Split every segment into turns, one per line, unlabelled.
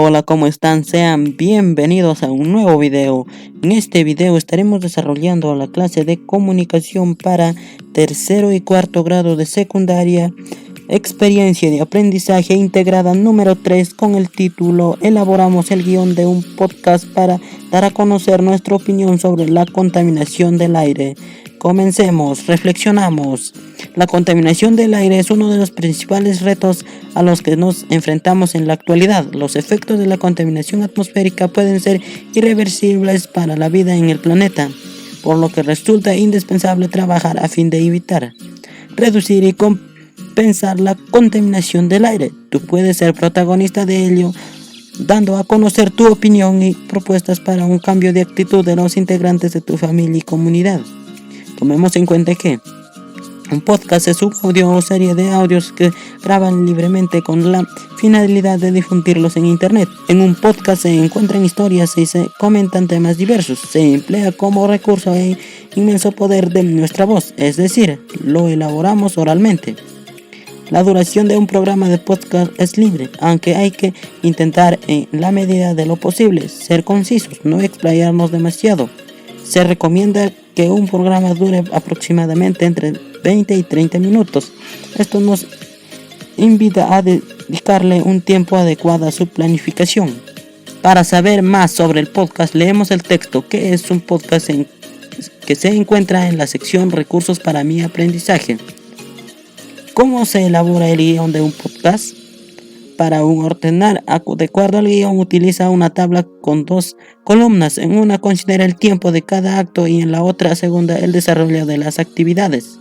Hola, ¿cómo están? Sean bienvenidos a un nuevo video. En este video estaremos desarrollando la clase de comunicación para tercero y cuarto grado de secundaria, experiencia de aprendizaje integrada número 3, con el título Elaboramos el guión de un podcast para dar a conocer nuestra opinión sobre la contaminación del aire. Comencemos, reflexionamos. La contaminación del aire es uno de los principales retos a los que nos enfrentamos en la actualidad. Los efectos de la contaminación atmosférica pueden ser irreversibles para la vida en el planeta, por lo que resulta indispensable trabajar a fin de evitar, reducir y compensar la contaminación del aire. Tú puedes ser protagonista de ello, dando a conocer tu opinión y propuestas para un cambio de actitud de los integrantes de tu familia y comunidad. Tomemos en cuenta que un podcast es un audio o serie de audios que graban libremente con la finalidad de difundirlos en internet. En un podcast se encuentran historias y se comentan temas diversos. Se emplea como recurso el inmenso poder de nuestra voz, es decir, lo elaboramos oralmente. La duración de un programa de podcast es libre, aunque hay que intentar en la medida de lo posible ser concisos, no explayarnos demasiado. Se recomienda que un programa dure aproximadamente entre 20 y 30 minutos. Esto nos invita a dedicarle un tiempo adecuado a su planificación. Para saber más sobre el podcast, leemos el texto, que es un podcast que se encuentra en la sección Recursos para mi aprendizaje. ¿Cómo se elabora el guión de un podcast? Para ordenar de acuerdo al guión, utiliza una tabla con dos columnas. En una considera el tiempo de cada acto y en la otra segunda el desarrollo de las actividades.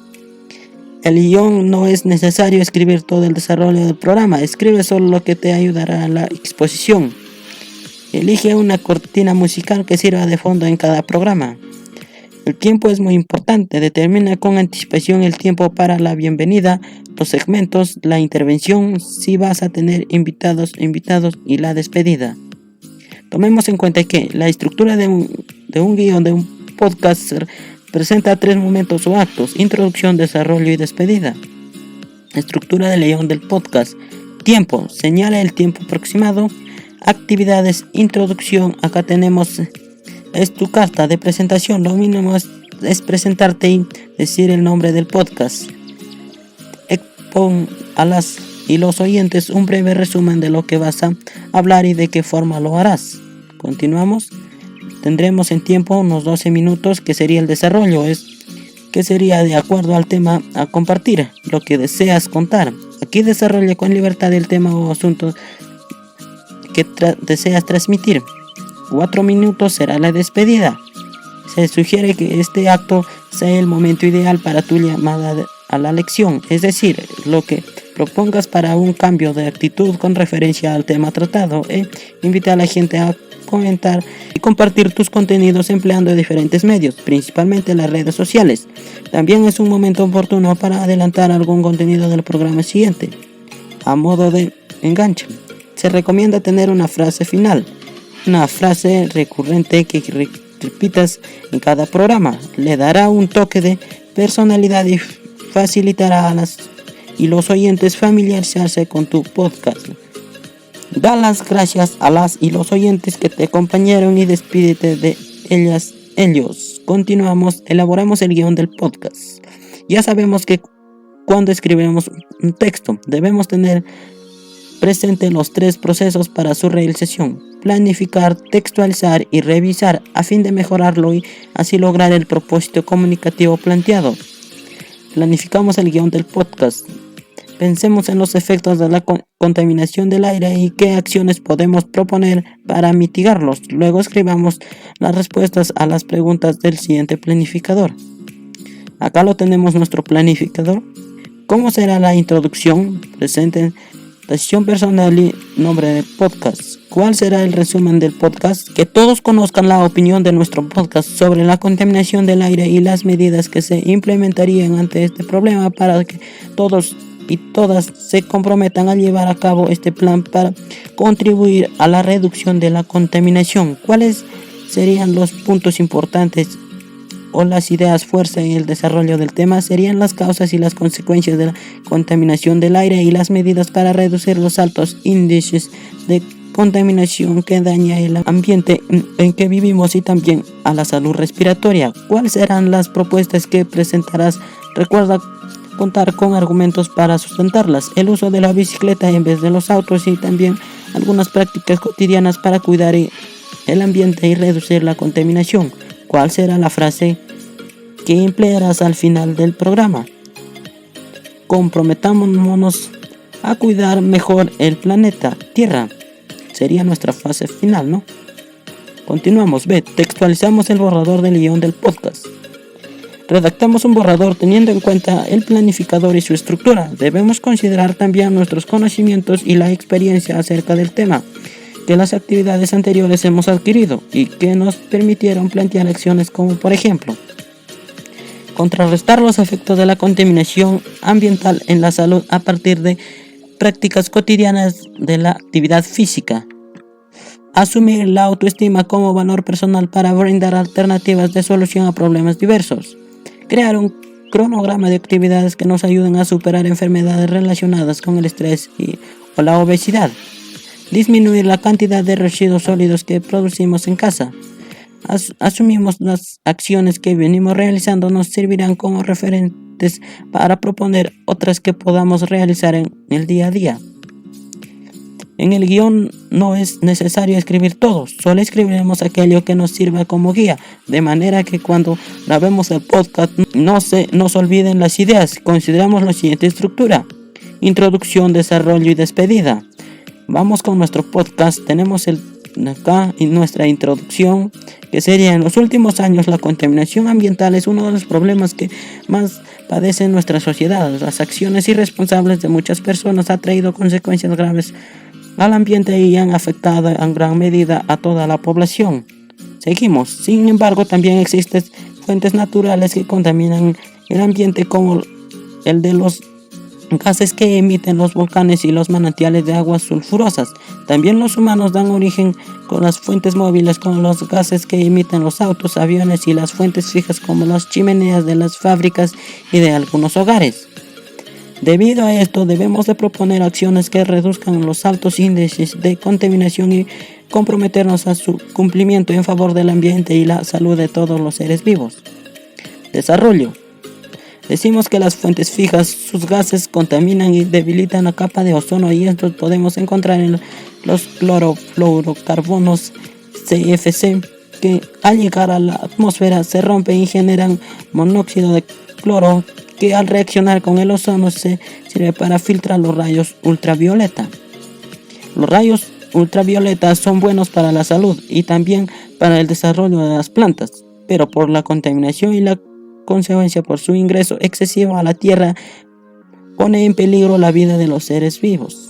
El guión no es necesario escribir todo el desarrollo del programa, escribe solo lo que te ayudará a la exposición. Elige una cortina musical que sirva de fondo en cada programa. El tiempo es muy importante, determina con anticipación el tiempo para la bienvenida, los segmentos, la intervención, si vas a tener invitados y la despedida. Tomemos en cuenta que la estructura de un guión de un podcast presenta 3 momentos o actos: introducción, desarrollo y despedida. Estructura del guión del podcast. Tiempo, señala el tiempo aproximado. Actividades, introducción, acá tenemos es tu carta de presentación, lo mínimo es presentarte y decir el nombre del podcast. Expon a las y los oyentes un breve resumen de lo que vas a hablar y de qué forma lo harás. Continuamos. Tendremos en tiempo unos 12 minutos, que sería el desarrollo, que sería de acuerdo al tema a compartir, lo que deseas contar. Aquí desarrolla con libertad el tema o asunto que deseas transmitir. 4 minutos será la despedida. Se sugiere que este acto sea el momento ideal para tu llamada a la lección, es decir, lo que propongas para un cambio de actitud con referencia al tema tratado. Invita a la gente a comentar y compartir tus contenidos empleando diferentes medios, principalmente las redes sociales. También es un momento oportuno para adelantar algún contenido del programa siguiente. A modo de enganche, se recomienda tener una frase final, una frase recurrente que repitas en cada programa. Le dará un toque de personalidad y facilitará a los oyentes familiarizarse con tu podcast. Da las gracias a las y los oyentes que te acompañaron y despídete de ellos. Continuamos, elaboramos el guión del podcast. Ya sabemos que cuando escribimos un texto debemos tener presente los 3 procesos para su realización: planificar, textualizar y revisar, a fin de mejorarlo y así lograr el propósito comunicativo planteado. Planificamos el guión del podcast. Pensemos en los efectos de la contaminación del aire y qué acciones podemos proponer para mitigarlos. Luego escribamos las respuestas a las preguntas del siguiente planificador. Acá lo tenemos, nuestro planificador. ¿Cómo será la introducción? Presentación personal y nombre del podcast. ¿Cuál será el resumen del podcast? Que todos conozcan la opinión de nuestro podcast sobre la contaminación del aire y las medidas que se implementarían ante este problema para que todos y todas se comprometan a llevar a cabo este plan para contribuir a la reducción de la contaminación. ¿Cuáles serían los puntos importantes o las ideas fuerza en el desarrollo del tema? Serían las causas y las consecuencias de la contaminación del aire y las medidas para reducir los altos índices de contaminación que daña el ambiente en que vivimos y también a la salud respiratoria. ¿Cuáles serán las propuestas que presentarás? Recuerda contar con argumentos para sustentarlas. El uso de la bicicleta en vez de los autos y también algunas prácticas cotidianas para cuidar el ambiente y reducir la contaminación. ¿Cuál será la frase que emplearás al final del programa? Comprometámonos a cuidar mejor el planeta Tierra. Sería nuestra fase final, ¿no? Continuamos. B. Textualizamos el borrador del guión del podcast. Redactamos un borrador teniendo en cuenta el planificador y su estructura. Debemos considerar también nuestros conocimientos y la experiencia acerca del tema que las actividades anteriores hemos adquirido y que nos permitieron plantear acciones como, por ejemplo, contrarrestar los efectos de la contaminación ambiental en la salud a partir de prácticas cotidianas de la actividad física. Asumir la autoestima como valor personal para brindar alternativas de solución a problemas diversos. Crear un cronograma de actividades que nos ayuden a superar enfermedades relacionadas con el estrés o la obesidad. Disminuir la cantidad de residuos sólidos que producimos en casa. Asumimos las acciones que venimos realizando nos servirán como referentes para proponer otras que podamos realizar en el día a día. En el guión no es necesario escribir todo, solo escribiremos aquello que nos sirva como guía, de manera que cuando grabemos el podcast no se nos olviden las ideas. Consideramos la siguiente estructura: introducción, desarrollo y despedida. Vamos con nuestro podcast. Tenemos acá nuestra introducción, que sería: en los últimos años la contaminación ambiental es uno de los problemas que más padece nuestra sociedad. Las acciones irresponsables de muchas personas han traído consecuencias graves al ambiente y han afectado en gran medida a toda la población. Seguimos. Sin embargo, también existen fuentes naturales que contaminan el ambiente, como el de los gases que emiten los volcanes y los manantiales de aguas sulfurosas. También los humanos dan origen con las fuentes móviles, como los gases que emiten los autos, aviones, y las fuentes fijas como las chimeneas de las fábricas y de algunos hogares. Debido a esto, debemos de proponer acciones que reduzcan los altos índices de contaminación y comprometernos a su cumplimiento en favor del ambiente y la salud de todos los seres vivos. Desarrollo. Decimos que las fuentes fijas, sus gases contaminan y debilitan la capa de ozono, y estos podemos encontrar en los clorofluorocarbonos CFC, que al llegar a la atmósfera se rompen y generan monóxido de cloro, que al reaccionar con el ozono se sirve para filtrar los rayos ultravioleta. Los rayos ultravioleta son buenos para la salud y también para el desarrollo de las plantas, pero por la contaminación y la consecuencia por su ingreso excesivo a la Tierra pone en peligro la vida de los seres vivos.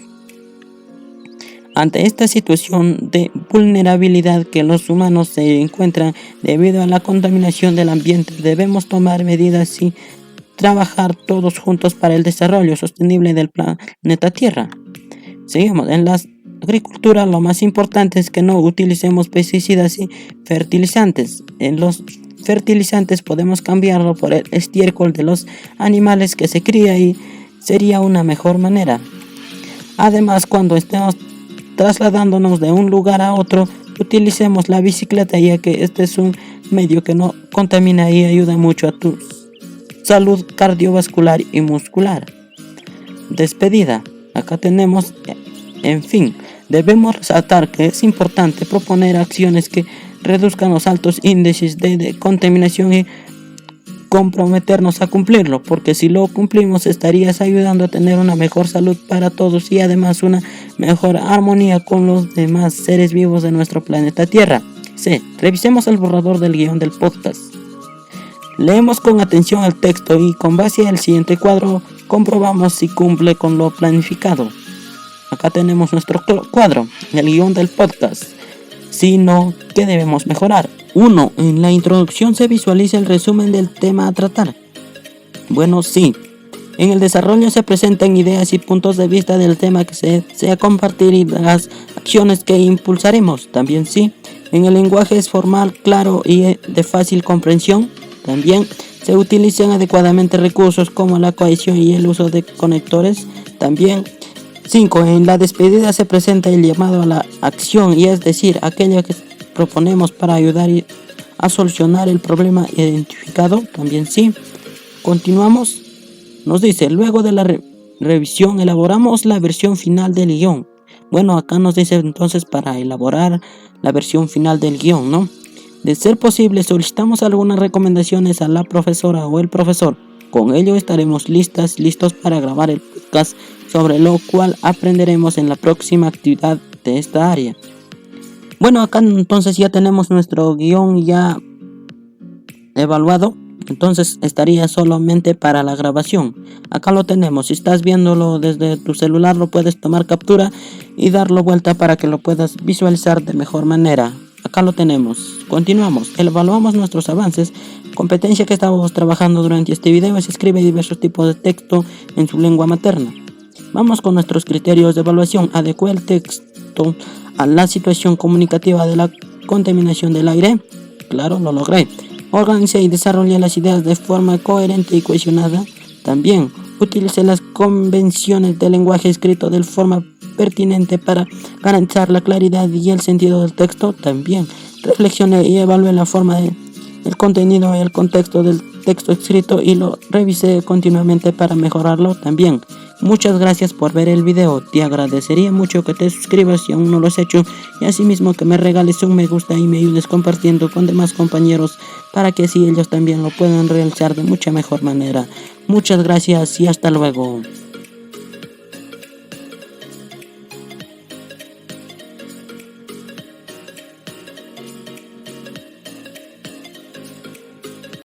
Ante esta situación de vulnerabilidad que los humanos se encuentran debido a la contaminación del ambiente, debemos tomar medidas y trabajar todos juntos para el desarrollo sostenible del planeta Tierra. Seguimos. En la agricultura, lo más importante es que no utilicemos pesticidas y fertilizantes. En los fertilizantes podemos cambiarlo por el estiércol de los animales que se cría, y sería una mejor manera. Además, cuando estemos trasladándonos de un lugar a otro, utilicemos la bicicleta, ya que este es un medio que no contamina y ayuda mucho a tu salud cardiovascular y muscular. Despedida. Acá tenemos, en fin, debemos resaltar que es importante proponer acciones que reduzcan los altos índices de contaminación y comprometernos a cumplirlo, porque si lo cumplimos estarías ayudando a tener una mejor salud para todos y además una mejor armonía con los demás seres vivos de nuestro planeta Tierra. C. Revisemos el borrador del guión del podcast. Leemos con atención el texto y con base al siguiente cuadro comprobamos si cumple con lo planificado. Acá tenemos nuestro cuadro, el guión del podcast. Si no, ¿qué debemos mejorar? 1. En la introducción se visualiza el resumen del tema a tratar. Bueno, sí. En el desarrollo se presentan ideas y puntos de vista del tema que se desea compartir y las acciones que impulsaremos. También sí. En el lenguaje es formal, claro y de fácil comprensión. También se utilizan adecuadamente recursos como la cohesión y el uso de conectores. También 5. En la despedida se presenta el llamado a la acción, y es decir, aquello que proponemos para ayudar a solucionar el problema identificado. También sí. Continuamos. Nos dice, luego de la revisión elaboramos la versión final del guión. Bueno, acá nos dice entonces para elaborar la versión final del guión, ¿no? De ser posible, solicitamos algunas recomendaciones a la profesora o el profesor. Con ello estaremos listos para grabar el podcast, sobre lo cual aprenderemos en la próxima actividad de esta área. Bueno, acá entonces ya tenemos nuestro guión ya evaluado. Entonces estaría solamente para la grabación. Acá lo tenemos. Si estás viéndolo desde tu celular, lo puedes tomar captura y darlo vuelta para que lo puedas visualizar de mejor manera. Acá lo tenemos. Continuamos. Evaluamos nuestros avances. Competencia que estábamos trabajando durante este video es escribe diversos tipos de texto en su lengua materna. Vamos con nuestros criterios de evaluación. Adecua el texto a la situación comunicativa de la contaminación del aire. Claro, lo logré. Organice y desarrolle las ideas de forma coherente y cohesionada. También utilice las convenciones del lenguaje escrito de forma pertinente para garantizar la claridad y el sentido del texto. También reflexione y evalúe la forma el contenido y el contexto del texto escrito y lo revise continuamente para mejorarlo. También muchas gracias por ver el video. Te agradecería mucho que te suscribas si aún no lo has hecho, y asimismo que me regales un me gusta y me ayudes compartiendo con demás compañeros para que así ellos también lo puedan realizar de mucha mejor manera. Muchas gracias y hasta luego.